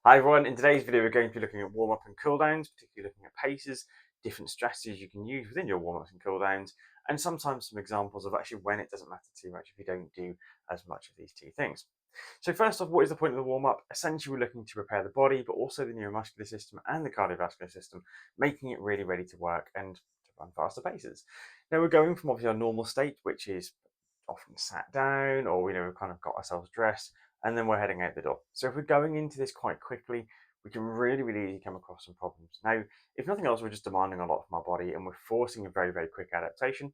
Hi everyone, in today's video we're going to be looking at warm-up and cool-downs, particularly looking at paces, different strategies you can use within your warm-ups and cool-downs, and sometimes some examples of actually when it doesn't matter too much if you don't do as much of these two things. So first off, what is the point of the warm-up? Essentially we're looking to prepare the body, but also the neuromuscular system and the cardiovascular system, making it really ready to work and to run faster paces. Now we're going from obviously our normal state, which is often sat down or we've kind of got ourselves dressed, and then we're heading out the door. So if we're going into this quite quickly, we can really easily come across some problems. Now, if nothing else, we're just demanding a lot from our body and we're forcing a very quick adaptation.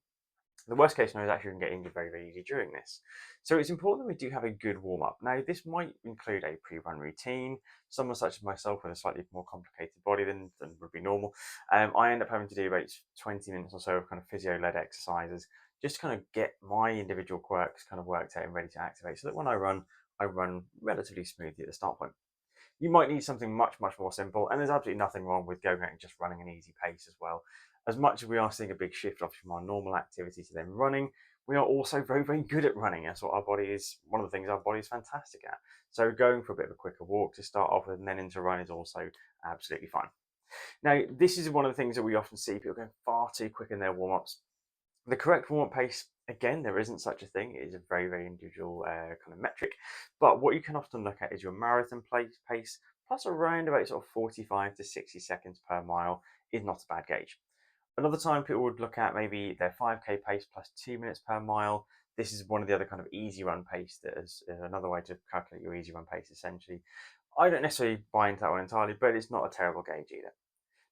The worst case scenario is actually we can get injured very easily during this. So it's important that we do have a good warm up. Now, this might include a pre-run routine. Someone such as myself with a slightly more complicated body than would be normal, I end up having to do about 20 minutes or so of kind of physio-led exercises just to kind of get my individual quirks kind of worked out and ready to activate so that when I run relatively smoothly at the start point. You might need something much more simple, and there's absolutely nothing wrong with going out and just running an easy pace as well. As much as we are seeing a big shift off from our normal activity to then running, we are also very good at running. That's what our body is, one of the things our body is fantastic at. So going for a bit of a quicker walk to start off with and then into run is also absolutely fine. Now, this is one of the things that we often see people going far too quick in their warm-ups. The correct warm-up pace, again, there isn't such a thing. It is a very individual kind of metric. But what you can often look at is your marathon pace plus around about sort of 45 to 60 seconds per mile is not a bad gauge. Another time people would look at maybe their 5K pace plus 2 minutes per mile. This is one of the other kind of easy run pace that is another way to calculate your easy run pace essentially. I don't necessarily buy into that one entirely, but it's not a terrible gauge either.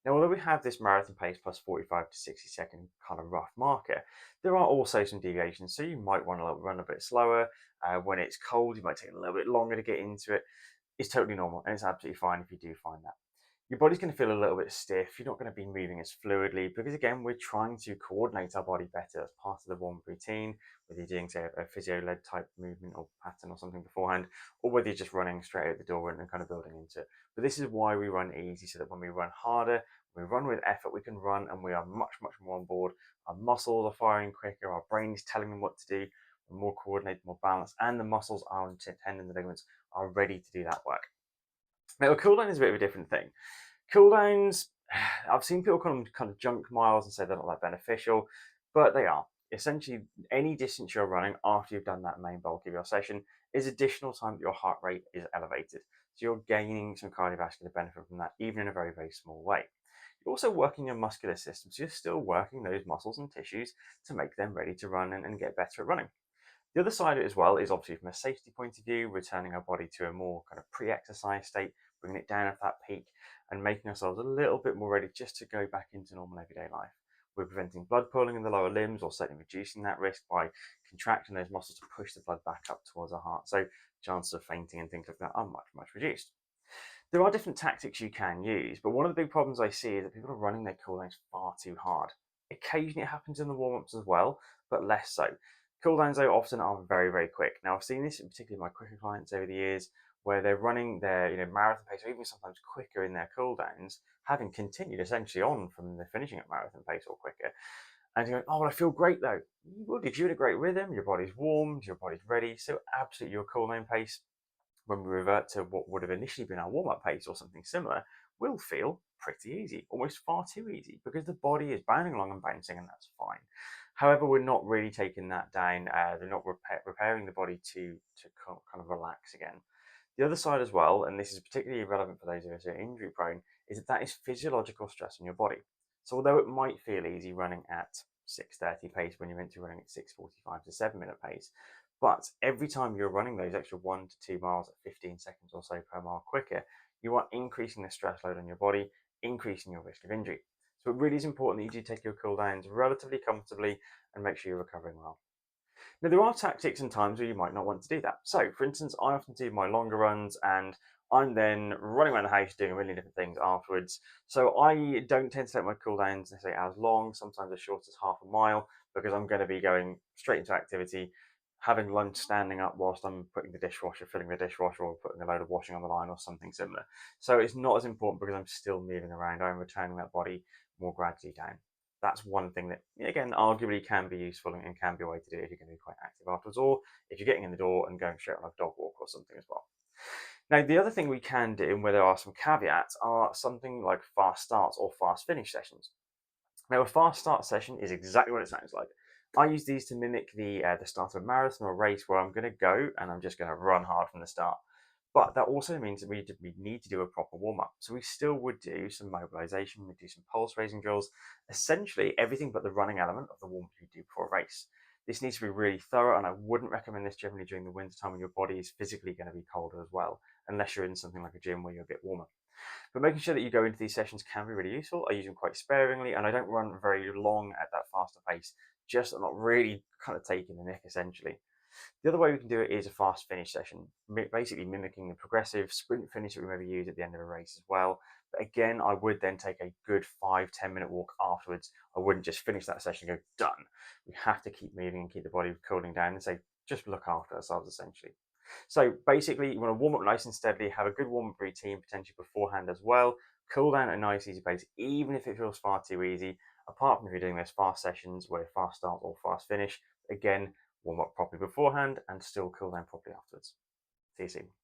Now, although we have this marathon pace plus 45 to 60 second kind of rough marker, there are also some deviations. So you might want to run a bit slower. When it's cold, you might take a little bit longer to get into it. It's totally normal and it's absolutely fine if you do find that. Your body's going to feel a little bit stiff. You're not going to be moving as fluidly because, again, we're trying to coordinate our body better as part of the warm-up routine, whether you're doing, say, a physio-led type movement or pattern or something beforehand, or whether you're just running straight out the door and kind of building into it. But this is why we run easy, so that when we run harder, when we run with effort, we can run and we are much more on board. Our muscles are firing quicker, our brain is telling them what to do, we're more coordinated, more balanced, and the muscles, our tendons and ligaments are ready to do that work. Now, a cool down is a bit of a different thing. Cooldowns, I've seen people kind of junk miles and say they're not that beneficial, but they are. Essentially, any distance you're running after you've done that main bulk of your session is additional time that your heart rate is elevated. So you're gaining some cardiovascular benefit from that, even in a very small way. You're also working your muscular system, so you're still working those muscles and tissues to make them ready to run and get better at running. The other side of it as well is obviously from a safety point of view, returning our body to a more kind of pre-exercise state, bringing it down at that peak and making ourselves a little bit more ready just to go back into normal everyday life. We're preventing blood pooling in the lower limbs or certainly reducing that risk by contracting those muscles to push the blood back up towards our heart. So chances of fainting and things like that are much reduced. There are different tactics you can use, but one of the big problems I see is that people are running their cooldowns far too hard. Occasionally it happens in the warm-ups as well, but less so. Cooldowns though often are very quick. Now I've seen this in particular my quicker clients over the years, where they're running their marathon pace or even sometimes quicker in their cooldowns, having continued essentially on from the finishing at marathon pace or quicker. And you're going, oh, well, I feel great though. Well, did you in a great rhythm? Your body's warmed, your body's ready. So absolutely your cooldown pace, when we revert to what would have initially been our warm-up pace or something similar, will feel pretty easy, almost far too easy, because the body is bounding along and bouncing, and that's fine. However, we're not really taking that down. They're not preparing the body to kind of relax again. The other side as well, and this is particularly relevant for those of us who are injury prone, is that is physiological stress on your body. So although it might feel easy running at 6:30 pace when you're meant to be running at 6:45 to 7-minute pace, but every time you're running those extra 1 to 2 miles at 15 seconds or so per mile quicker, you are increasing the stress load on your body, increasing your risk of injury. So it really is important that you do take your cool downs relatively comfortably and make sure you're recovering well. Now, there are tactics and times where you might not want to do that. So, for instance, I often do my longer runs and I'm then running around the house doing a million different things afterwards. So I don't tend to take my cool downs necessarily as long, sometimes as short as half a mile, because I'm going to be going straight into activity, having lunch standing up whilst I'm putting the dishwasher, filling the dishwasher, or putting a load of washing on the line or something similar. So it's not as important because I'm still moving around. I'm returning that body more gradually down. That's one thing that, again, arguably can be useful and can be a way to do it if you're going to be quite active afterwards, or if you're getting in the door and going straight on a dog walk or something as well. Now, the other thing we can do, and where there are some caveats, are something like fast starts or fast finish sessions. Now, a fast start session is exactly what it sounds like. I use these to mimic the start of a marathon or a race where I'm going to go and I'm just going to run hard from the start. But that also means that we need to do a proper warm up. So we still would do some mobilization, we do some pulse raising drills, essentially everything but the running element of the warm up you do before a race. This needs to be really thorough, and I wouldn't recommend this generally during the winter time when your body is physically going to be colder as well, unless you're in something like a gym where you're a bit warmer. But making sure that you go into these sessions can be really useful. I use them quite sparingly, and I don't run very long at that faster pace, just I'm not really kind of taking the nick essentially. The other way we can do it is a fast finish session, basically mimicking the progressive sprint finish that we maybe use at the end of a race as well. But again, I would then take a good 5-10 minute walk afterwards. I wouldn't just finish that session and go, done. We have to keep moving and keep the body cooling down and say, just look after ourselves essentially. So basically, you want to warm up nice and steadily, have a good warm up routine, potentially beforehand as well. Cool down at a nice, easy pace, even if it feels far too easy. Apart from if you're doing those fast sessions where fast start or fast finish, again, warm up properly beforehand and still cool down properly afterwards. See you soon.